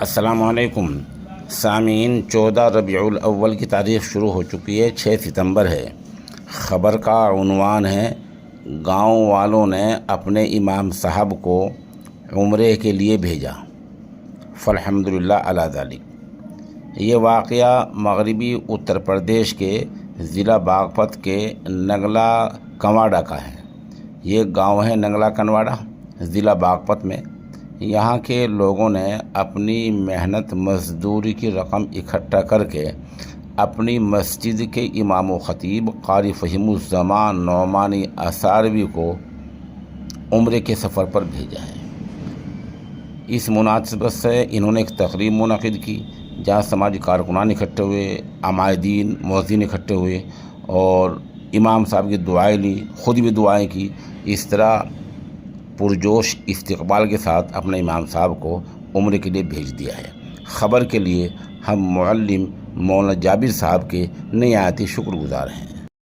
السلام علیکم سامعین، 14 ربیع الاول کی تاریخ شروع ہو چکی ہے، 6 ستمبر ہے۔ خبر کا عنوان ہے گاؤں والوں نے اپنے امام صاحب کو عمرے کے لیے بھیجا، فالحمدللہ علی ذالک۔ یہ واقعہ مغربی اتر پردیش کے ضلع باغپت کے نگلا کنواڑہ کا ہے۔ یہ گاؤں ہے نگلا کنواڑہ، ضلع باغپت میں۔ یہاں کے لوگوں نے اپنی محنت مزدوری کی رقم اکٹھا کر کے اپنی مسجد کے امام و خطیب قاری فہیم الزمان نعمانی اثاروی کو عمرے کے سفر پر بھیجا ہے۔ اس مناسبت سے انہوں نے ایک تقریب منعقد کی جہاں سماجی کارکنان اکٹھے ہوئے، عمائدین، مؤذن اکٹھے ہوئے اور امام صاحب کی دعائیں لی، خود بھی دعائیں کی۔ اس طرح پرجوش استقبال کے ساتھ اپنے امام صاحب کو عمرے کے لیے بھیج دیا ہے۔ خبر کے لیے ہم معلم مولانا جابر صاحب کے نہایت شکر گزار ہیں۔